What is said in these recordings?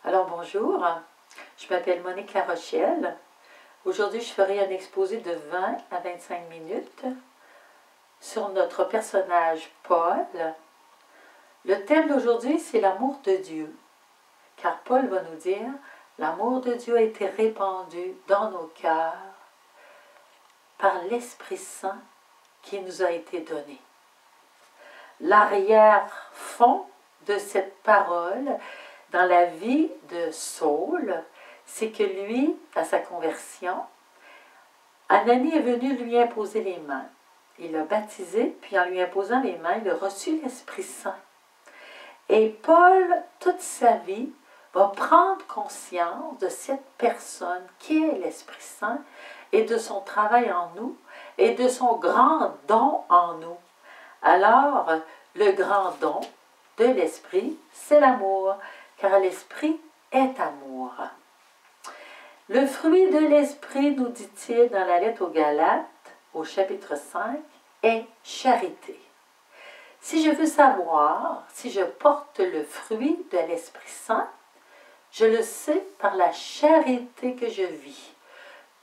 Alors bonjour, je m'appelle Monique Larochelle. Aujourd'hui, je ferai un exposé de 20 à 25 minutes sur notre personnage Paul. Le thème d'aujourd'hui, c'est l'amour de Dieu. Car Paul va nous dire, l'amour de Dieu a été répandu dans nos cœurs par l'Esprit Saint qui nous a été donné. L'arrière-fond de cette parole dans la vie de Saul, c'est que lui, à sa conversion, Ananie est venu lui imposer les mains. Il l'a baptisé, puis en lui imposant les mains, il a reçu l'Esprit Saint. Et Paul, toute sa vie, va prendre conscience de cette personne qui est l'Esprit Saint et de son travail en nous et de son grand don en nous. Alors, le grand don de l'Esprit, c'est l'amour, car l'Esprit est amour. Le fruit de l'Esprit, nous dit-il dans la lettre aux Galates, au chapitre 5, est charité. Si je veux savoir si je porte le fruit de l'Esprit Saint, je le sais par la charité que je vis,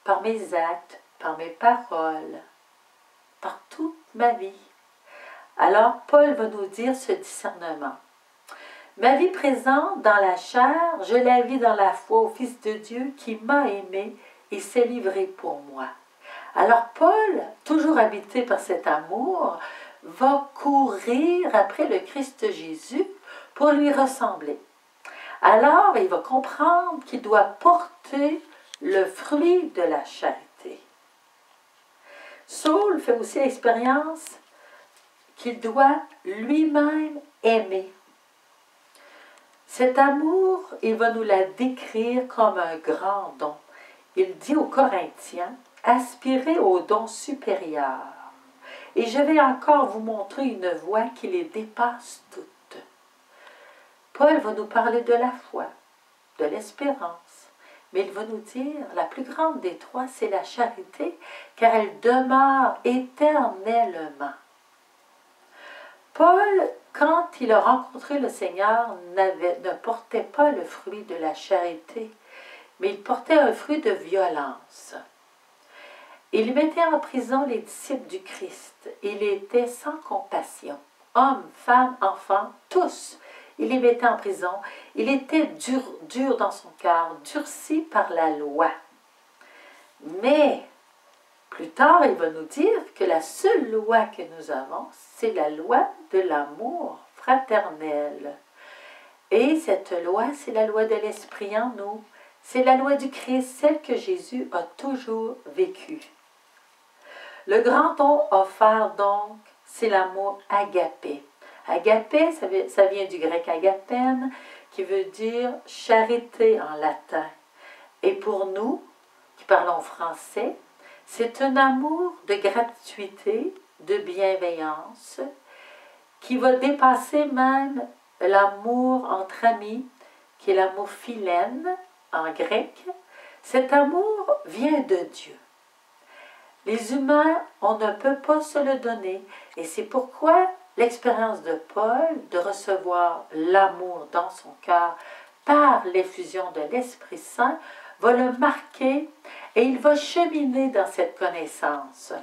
par mes actes, par mes paroles, par toute ma vie. Alors, Paul va nous dire ce discernement. Ma vie présente dans la chair, je la vis dans la foi au Fils de Dieu qui m'a aimé et s'est livré pour moi. Alors Paul, toujours habité par cet amour, va courir après le Christ Jésus pour lui ressembler. Alors il va comprendre qu'il doit porter le fruit de la charité. Saul fait aussi l'expérience qu'il doit lui-même aimer. Cet amour, il va nous la décrire comme un grand don. Il dit aux Corinthiens, aspirez au don supérieur. Et je vais encore vous montrer une voie qui les dépasse toutes. Paul va nous parler de la foi, de l'espérance, mais il va nous dire, la plus grande des trois, c'est la charité, car elle demeure éternellement. Paul, quand il a rencontré le Seigneur, ne portait pas le fruit de la charité, mais il portait un fruit de violence. Il mettait en prison les disciples du Christ. Il était sans compassion. Hommes, femmes, enfants, tous. Il les mettait en prison. Il était dur dans son cœur, durci par la loi. Mais plus tard, il va nous dire que la seule loi que nous avons, c'est la loi de l'amour fraternel. Et cette loi, c'est la loi de l'Esprit en nous. C'est la loi du Christ, celle que Jésus a toujours vécue. Le grand don offert donc, c'est l'amour agapé. Agapé, ça vient du grec agapen, qui veut dire charité en latin. Et pour nous, qui parlons français, c'est un amour de gratuité, de bienveillance, qui va dépasser même l'amour entre amis, qui est l'amour philène en grec. Cet amour vient de Dieu. Les humains, on ne peut pas se le donner, et c'est pourquoi l'expérience de Paul de recevoir l'amour dans son cœur par l'effusion de l'Esprit Saint va le marquer et il va cheminer dans cette connaissance.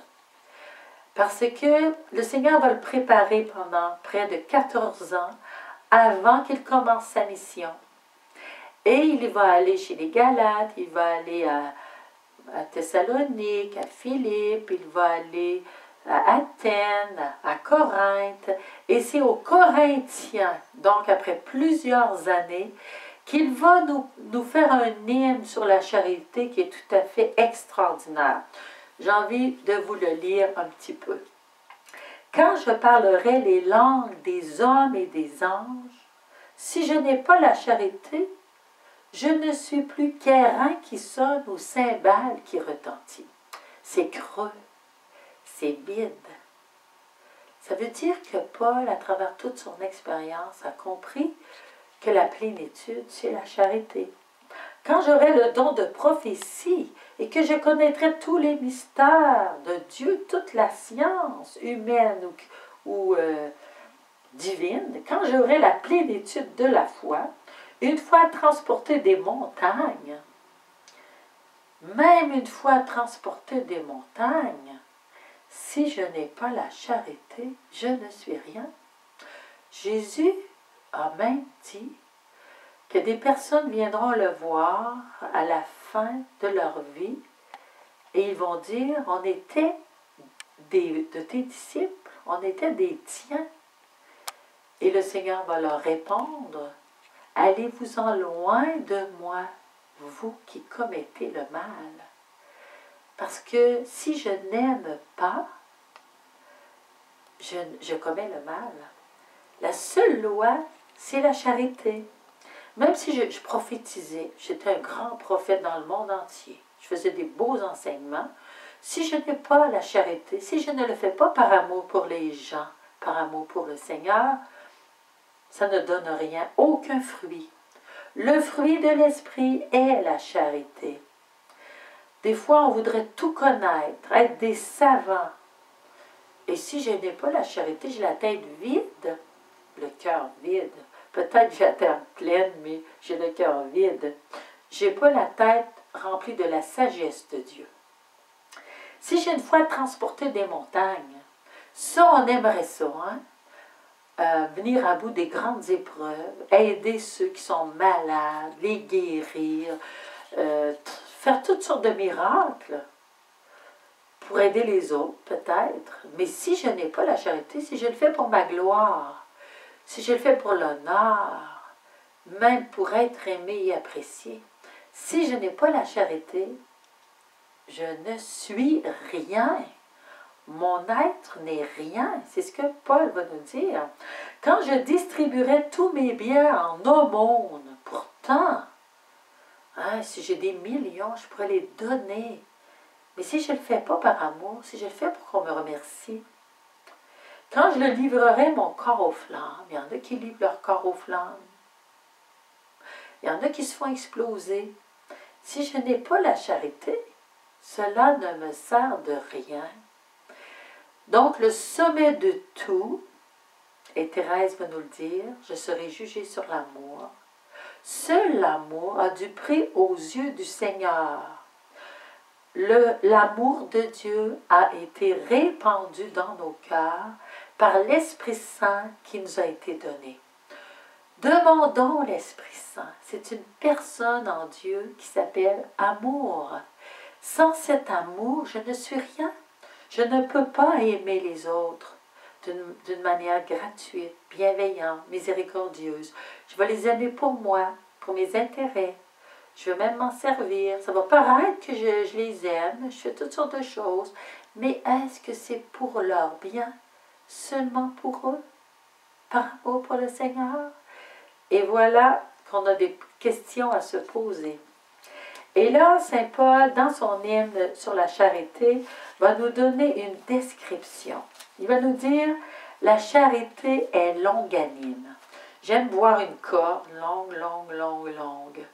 Parce que le Seigneur va le préparer pendant près de 14 ans avant qu'il commence sa mission. Et il va aller chez les Galates, il va aller à Thessalonique, à Philippe, il va aller à Athènes, à Corinthe. Et c'est aux Corinthiens, donc après plusieurs années, qu'il va nous faire un hymne sur la charité qui est tout à fait extraordinaire. J'ai envie de vous le lire un petit peu. Quand je parlerai les langues des hommes et des anges, si je n'ai pas la charité, je ne suis plus qu'airain qui sonne ou cymbale qui retentit. C'est creux, c'est vide. Ça veut dire que Paul, à travers toute son expérience, a compris que la plénitude, c'est la charité. Quand j'aurai le don de prophétie et que je connaîtrai tous les mystères de Dieu, toute la science humaine ou divine, quand j'aurai la plénitude de la foi, Une fois transporté des montagnes, même une fois transporté des montagnes, si je n'ai pas la charité, je ne suis rien. Jésus a même dit que des personnes viendront le voir à la fin de leur vie et ils vont dire, on était de tes disciples, on était des tiens. Et le Seigneur va leur répondre, allez-vous-en loin de moi, vous qui commettez le mal. Parce que si je n'aime pas, je commets le mal. La seule loi, c'est la charité. Même si je prophétisais, j'étais un grand prophète dans le monde entier, je faisais des beaux enseignements, si je n'ai pas la charité, si je ne le fais pas par amour pour les gens, par amour pour le Seigneur, ça ne donne rien, aucun fruit. Le fruit de l'esprit est la charité. Des fois, on voudrait tout connaître, être des savants. Et si je n'ai pas la charité, j'ai la tête vide, le cœur vide. Peut-être que j'ai la tête pleine, mais j'ai le cœur vide. Je n'ai pas la tête remplie de la sagesse de Dieu. Si j'ai une fois transporté des montagnes, ça, on aimerait ça, hein? Venir à bout des grandes épreuves, aider ceux qui sont malades, les guérir, faire toutes sortes de miracles pour aider les autres, peut-être. Mais si je n'ai pas la charité, si je le fais pour ma gloire, si je le fais pour l'honneur, même pour être aimé et apprécié, si je n'ai pas la charité, je ne suis rien. Mon être n'est rien. C'est ce que Paul va nous dire. Quand je distribuerai tous mes biens en aumône, pourtant, hein, si j'ai des millions, je pourrais les donner. Mais si je ne le fais pas par amour, si je le fais pour qu'on me remercie, quand je le livrerai mon corps aux flammes, il y en a qui livrent leur corps aux flammes. Il y en a qui se font exploser. Si je n'ai pas la charité, cela ne me sert de rien. Donc, le sommet de tout, et Thérèse va nous le dire, je serai jugée sur l'amour. Seul l'amour a du prix aux yeux du Seigneur. L'amour de Dieu a été répandu dans nos cœurs par l'Esprit Saint qui nous a été donné. Demandons l'Esprit Saint. C'est une personne en Dieu qui s'appelle amour. Sans cet amour, je ne suis rien. Je ne peux pas aimer les autres d'une manière gratuite, bienveillante, miséricordieuse. Je vais les aimer pour moi, pour mes intérêts. Je veux même m'en servir. Ça va paraître que je les aime, je fais toutes sortes de choses, mais est-ce que c'est pour leur bien, seulement pour eux, par amour pour le Seigneur? Et voilà qu'on a des questions à se poser. Et là, Saint Paul, dans son hymne sur la charité, va nous donner une description. Il va nous dire, la charité est longanime. J'aime voir une corde longue, longue, longue, longue.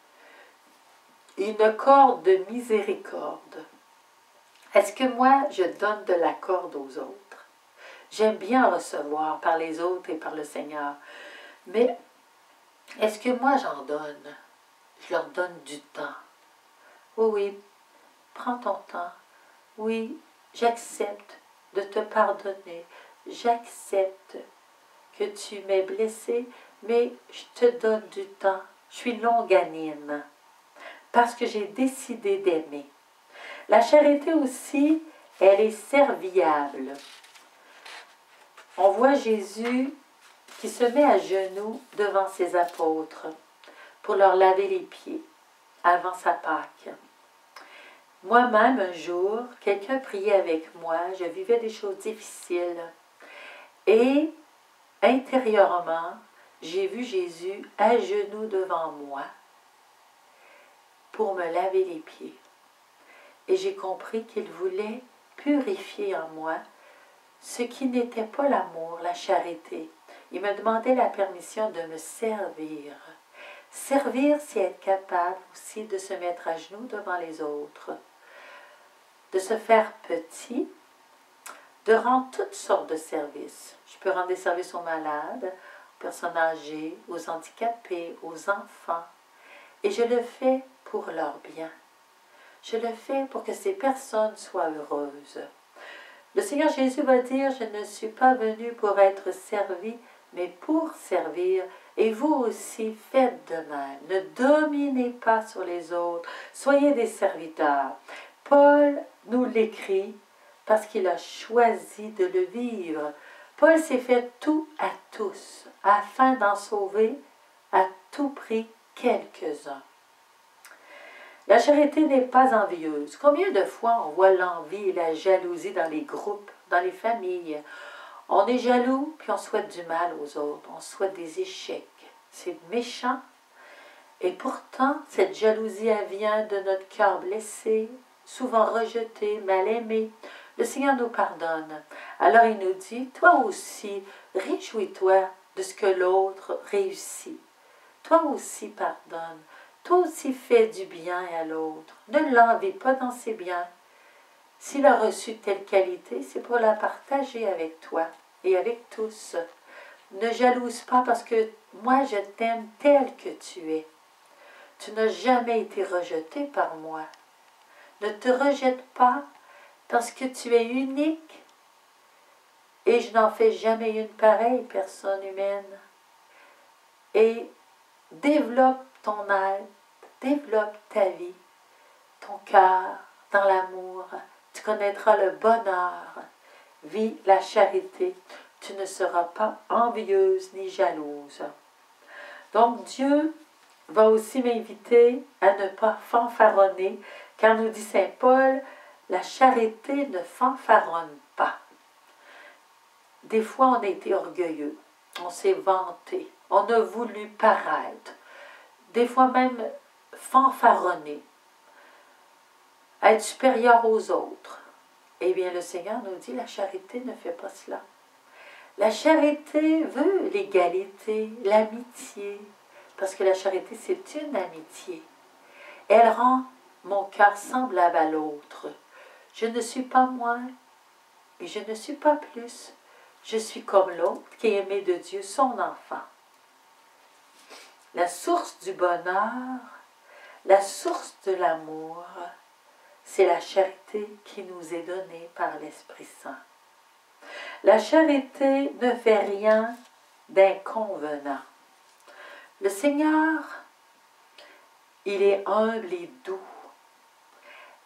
Une corde de miséricorde. Est-ce que moi, je donne de la corde aux autres? J'aime bien recevoir par les autres et par le Seigneur. Mais est-ce que moi, j'en donne? Je leur donne du temps. Oh oui, prends ton temps. Oui, j'accepte de te pardonner. J'accepte que tu m'aies blessé, mais je te donne du temps. Je suis longanime parce que j'ai décidé d'aimer. La charité aussi, elle est serviable. On voit Jésus qui se met à genoux devant ses apôtres pour leur laver les pieds avant sa Pâque. Moi-même, un jour, quelqu'un priait avec moi, je vivais des choses difficiles. Et intérieurement, j'ai vu Jésus à genoux devant moi pour me laver les pieds. Et j'ai compris qu'il voulait purifier en moi ce qui n'était pas l'amour, la charité. Il me demandait la permission de me servir. Servir, c'est être capable aussi de se mettre à genoux devant les autres, de se faire petit, de rendre toutes sortes de services. Je peux rendre des services aux malades, personnes âgées, aux handicapés, aux enfants. Et je le fais pour leur bien. Je le fais pour que ces personnes soient heureuses. Le Seigneur Jésus va dire, je ne suis pas venu pour être servi, mais pour servir. Et vous aussi, faites de même. Ne dominez pas sur les autres. Soyez des serviteurs. Paul nous l'écrit parce qu'il a choisi de le vivre. Paul s'est fait tout à tous, afin d'en sauver à tout prix quelques-uns. La charité n'est pas envieuse. Combien de fois on voit l'envie et la jalousie dans les groupes, dans les familles? On est jaloux, puis on souhaite du mal aux autres, on souhaite des échecs. C'est méchant. Et pourtant, cette jalousie, elle vient de notre cœur blessé, souvent rejeté, mal aimé. Le Seigneur nous pardonne. Alors il nous dit, toi aussi, réjouis-toi de ce que l'autre réussit. Toi aussi, pardonne. Toi aussi, fais du bien à l'autre. Ne l'envie pas dans ses biens. S'il a reçu telle qualité, c'est pour la partager avec toi et avec tous. Ne jalouse pas parce que moi, je t'aime tel que tu es. Tu n'as jamais été rejeté par moi. Ne te rejette pas parce que tu es unique et je n'en fais jamais une pareille personne humaine. Et développe ton être, développe ta vie, ton cœur dans l'amour. Tu connaîtras le bonheur. Vis la charité. Tu ne seras pas envieuse ni jalouse. Donc Dieu va aussi m'inviter à ne pas fanfaronner, car nous dit saint Paul, la charité ne fanfaronne pas. Des fois, on a été orgueilleux, on s'est vanté, on a voulu paraître, des fois même fanfaronner, être supérieur aux autres. Eh bien, le Seigneur nous dit, la charité ne fait pas cela. La charité veut l'égalité, l'amitié, parce que la charité, c'est une amitié. Elle rend mon cœur semblable à l'autre. Je ne suis pas moins et je ne suis pas plus. Je suis comme l'autre qui est aimé de Dieu, son enfant. La source du bonheur, la source de l'amour, c'est la charité qui nous est donnée par l'Esprit Saint. La charité ne fait rien d'inconvenant. Le Seigneur, il est humble et doux.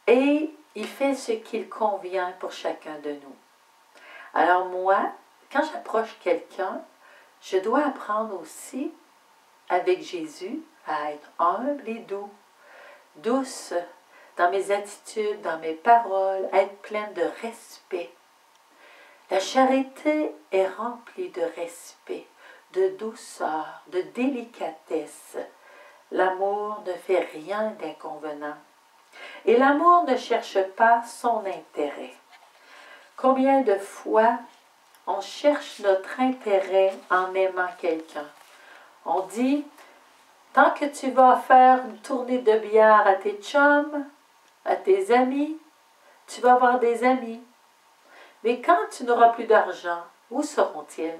Et il fait ce qu'il convient pour chacun de nous. Alors moi, quand j'approche quelqu'un, je dois apprendre aussi, avec Jésus, à être humble et doux, douce dans mes attitudes, dans mes paroles, à être pleine de respect. La charité est remplie de respect, de douceur, de délicatesse. L'amour ne fait rien d'inconvenant. Et l'amour ne cherche pas son intérêt. Combien de fois on cherche notre intérêt en aimant quelqu'un? On dit, tant que tu vas faire une tournée de billard à tes chums, à tes amis, tu vas avoir des amis. Mais quand tu n'auras plus d'argent, où seront-ils?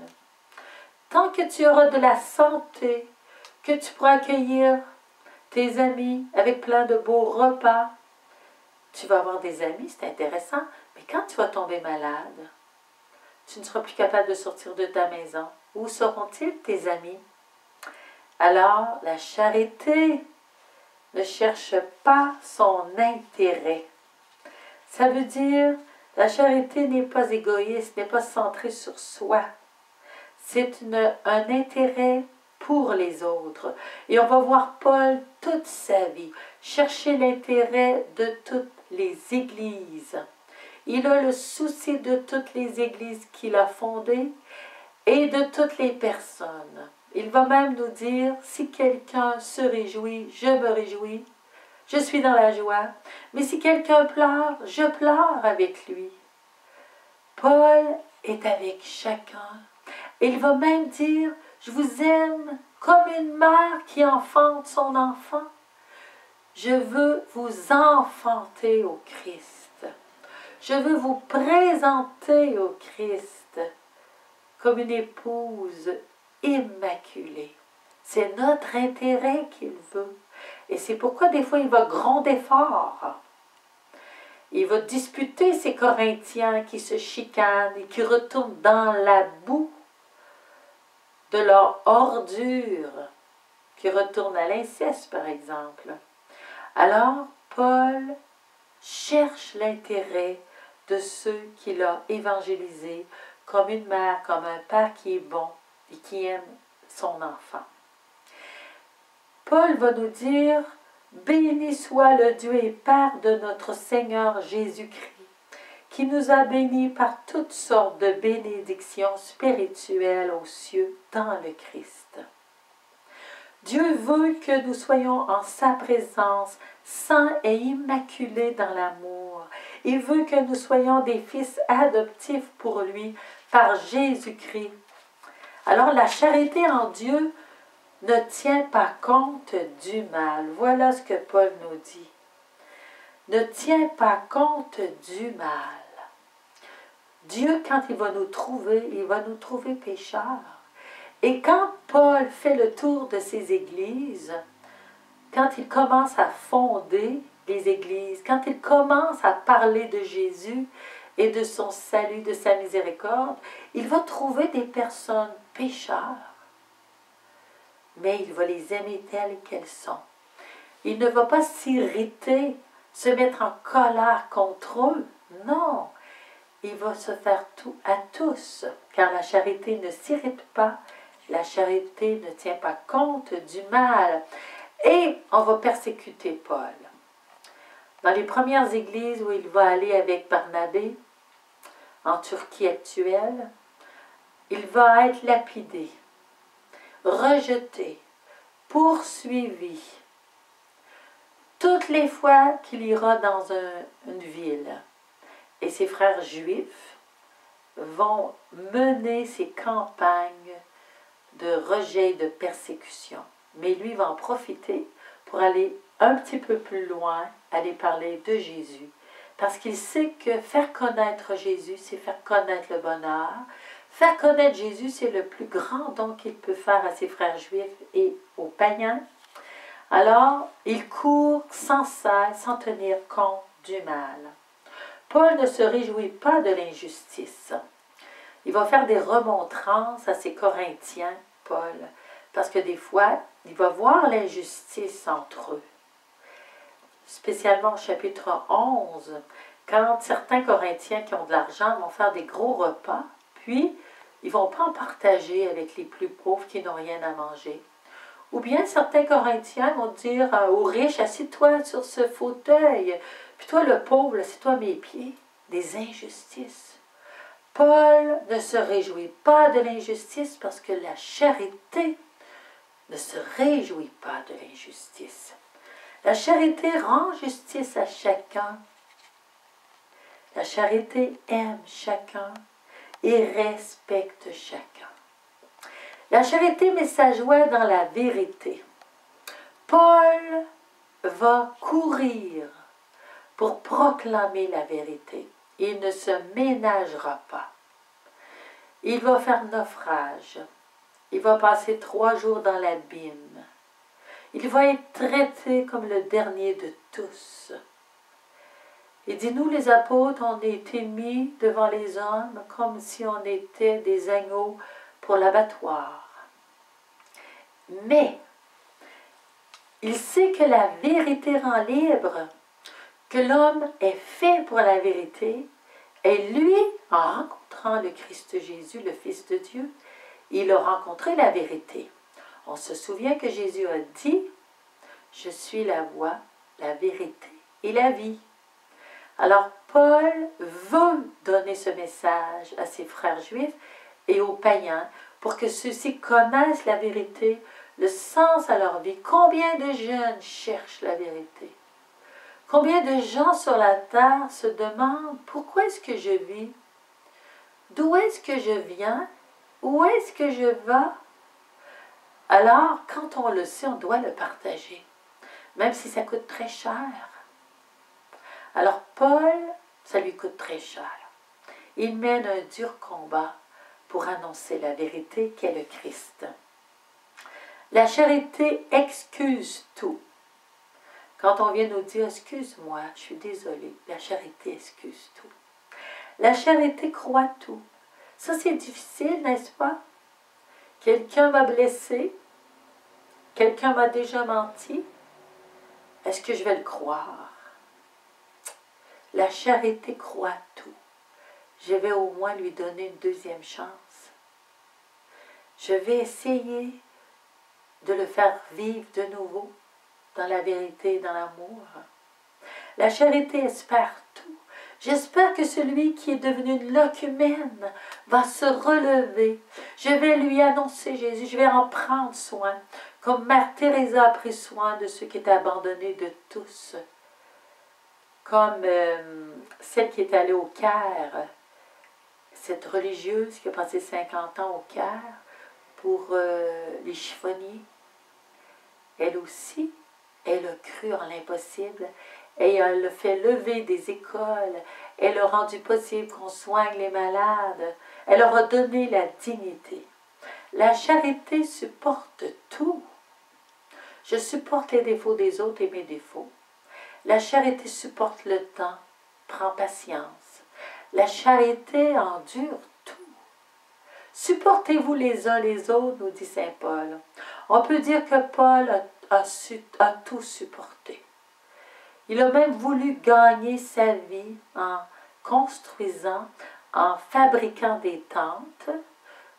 Tant que tu auras de la santé, que tu pourras accueillir tes amis avec plein de beaux repas, tu vas avoir des amis, c'est intéressant, mais quand tu vas tomber malade, tu ne seras plus capable de sortir de ta maison. Où seront-ils tes amis? Alors, la charité ne cherche pas son intérêt. Ça veut dire, la charité n'est pas égoïste, n'est pas centrée sur soi. C'est un intérêt pour les autres. Et on va voir Paul toute sa vie chercher l'intérêt de toutes les églises. Il a le souci de toutes les églises qu'il a fondées et de toutes les personnes. Il va même nous dire, si quelqu'un se réjouit, je me réjouis, je suis dans la joie. Mais si quelqu'un pleure, je pleure avec lui. Paul est avec chacun. Et il va même dire, je vous aime comme une mère qui enfante son enfant. Je veux vous enfanter au Christ. Je veux vous présenter au Christ comme une épouse immaculée. C'est notre intérêt qu'il veut. Et c'est pourquoi des fois il va gronder fort. Il va disputer ces Corinthiens qui se chicanent et qui retournent dans la boue de leur ordure, qui retournent à l'inceste par exemple. Alors Paul cherche l'intérêt de ceux qu'il a évangélisés comme une mère, comme un père qui est bon et qui aime son enfant. Paul va nous dire « Béni soit le Dieu et Père de notre Seigneur Jésus-Christ, qui nous a bénis par toutes sortes de bénédictions spirituelles aux cieux dans le Christ. » Dieu veut que nous soyons en sa présence, saints et immaculés dans l'amour. Il veut que nous soyons des fils adoptifs pour lui par Jésus-Christ. Alors la charité en Dieu ne tient pas compte du mal. Voilà ce que Paul nous dit. Ne tient pas compte du mal. Dieu, quand il va nous trouver pécheurs. Et quand Paul fait le tour de ces églises, quand il commence à fonder les églises, quand il commence à parler de Jésus et de son salut, de sa miséricorde, il va trouver des personnes pécheurs, mais il va les aimer telles qu'elles sont. Il ne va pas s'irriter, se mettre en colère contre eux. Non, il va se faire tout à tous, car la charité ne s'irrite pas, la charité ne tient pas compte du mal. Et on va persécuter Paul. Dans les premières églises où il va aller avec Barnabé, en Turquie actuelle, il va être lapidé, rejeté, poursuivi. Toutes les fois qu'il ira dans une ville, et ses frères juifs vont mener ces campagnes de rejet, de persécution. Mais lui va en profiter pour aller un petit peu plus loin, aller parler de Jésus. Parce qu'il sait que faire connaître Jésus, c'est faire connaître le bonheur. Faire connaître Jésus, c'est le plus grand don qu'il peut faire à ses frères juifs et aux païens. Alors, il court sans cesse, sans tenir compte du mal. Paul ne se réjouit pas de l'injustice. Il va faire des remontrances à ses Corinthiens, Paul, parce que des fois, il va voir l'injustice entre eux. Spécialement au chapitre 11, quand certains Corinthiens qui ont de l'argent vont faire des gros repas, puis ils ne vont pas en partager avec les plus pauvres qui n'ont rien à manger. Ou bien certains Corinthiens vont dire aux riches, assis-toi sur ce fauteuil, puis toi le pauvre, assis-toi à mes pieds. Des injustices. Paul ne se réjouit pas de l'injustice parce que la charité ne se réjouit pas de l'injustice. La charité rend justice à chacun. La charité aime chacun et respecte chacun. La charité met sa joie dans la vérité. Paul va courir pour proclamer la vérité. Il ne se ménagera pas. Il va faire naufrage. Il va passer 3 jours dans l'abîme. Il va être traité comme le dernier de tous. Il dit, nous les apôtres, on a été mis devant les hommes comme si on était des agneaux pour l'abattoir. Mais, il sait que la vérité rend libre, que l'homme est fait pour la vérité, et lui, en rencontrant le Christ Jésus, le Fils de Dieu, il a rencontré la vérité. On se souvient que Jésus a dit, « Je suis la voie, la vérité et la vie ». Alors Paul veut donner ce message à ses frères juifs et aux païens pour que ceux-ci connaissent la vérité, le sens à leur vie. Combien de jeunes cherchent la vérité? Combien de gens sur la terre se demandent pourquoi est-ce que je vis? D'où est-ce que je viens? Où est-ce que je vais? Alors, quand on le sait, on doit le partager, même si ça coûte très cher. Alors Paul, ça lui coûte très cher. Il mène un dur combat pour annoncer la vérité qu'est le Christ. La charité excuse tout. Quand on vient nous dire « excuse-moi, je suis désolée », la charité excuse tout. La charité croit tout. Ça, c'est difficile, n'est-ce pas? Quelqu'un m'a blessé, quelqu'un m'a déjà menti. Est-ce que je vais le croire? La charité croit tout. Je vais au moins lui donner une deuxième chance. Je vais essayer de le faire vivre de nouveau dans la vérité et dans l'amour. La charité espère tout. J'espère que celui qui est devenu une locumène va se relever. Je vais lui annoncer Jésus, je vais en prendre soin, comme Mère Teresa a pris soin de ceux qui étaient abandonnés de tous. Comme celle qui est allée au Caire, cette religieuse qui a passé 50 ans au Caire pour les chiffonniers. Elle aussi, elle a cru en l'impossible et elle a fait lever des écoles. Elle a rendu possible qu'on soigne les malades. Elle leur a donné la dignité. La charité supporte tout. Je supporte les défauts des autres et mes défauts. La charité supporte le temps, prend patience. La charité endure tout. Supportez-vous les uns les autres, nous dit saint Paul. On peut dire que Paul a tout supporté. Il a même voulu gagner sa vie en construisant, en fabriquant des tentes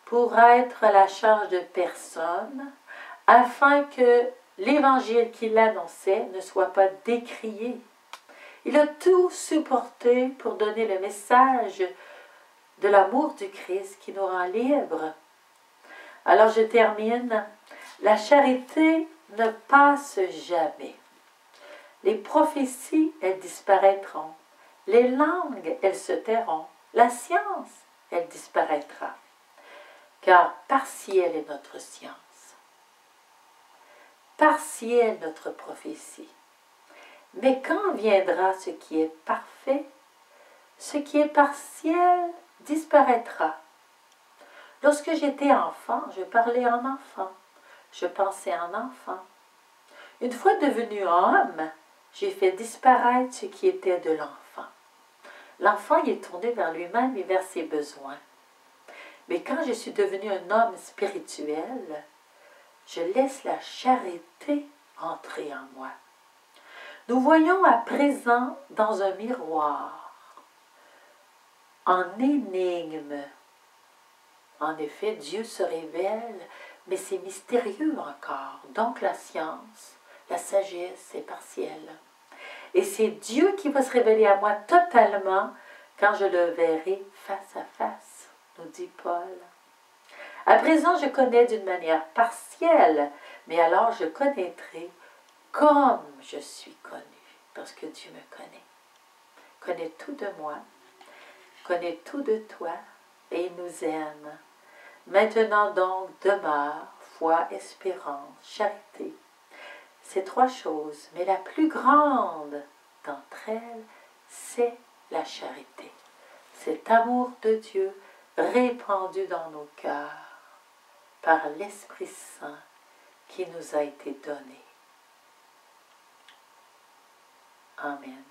pour être à la charge de personnes, afin que l'évangile qu'il annonçait ne soit pas décrié. Il a tout supporté pour donner le message de l'amour du Christ qui nous rend libres. Alors je termine. La charité ne passe jamais. Les prophéties, elles disparaîtront. Les langues, elles se tairont. La science, elle disparaîtra. Car partielle est notre science. Partielle notre prophétie. Mais quand viendra ce qui est parfait, ce qui est partiel disparaîtra. Lorsque j'étais enfant, je parlais en enfant. Je pensais en enfant. Une fois devenu homme, j'ai fait disparaître ce qui était de l'enfant. L'enfant il est tourné vers lui-même et vers ses besoins. Mais quand je suis devenu un homme spirituel, je laisse la charité entrer en moi. Nous voyons à présent dans un miroir, en énigme. En effet, Dieu se révèle, mais c'est mystérieux encore. Donc la science, la sagesse est partielle. Et c'est Dieu qui va se révéler à moi totalement quand je le verrai face à face, nous dit Paul. À présent, je connais d'une manière partielle, mais alors je connaîtrai comme je suis connu, parce que Dieu me connaît tout de moi, connaît tout de toi, et il nous aime. Maintenant donc demeure foi, espérance, charité. Ces trois choses, mais la plus grande d'entre elles, c'est la charité. Cet amour de Dieu répandu dans nos cœurs par l'Esprit Saint qui nous a été donné. Amen.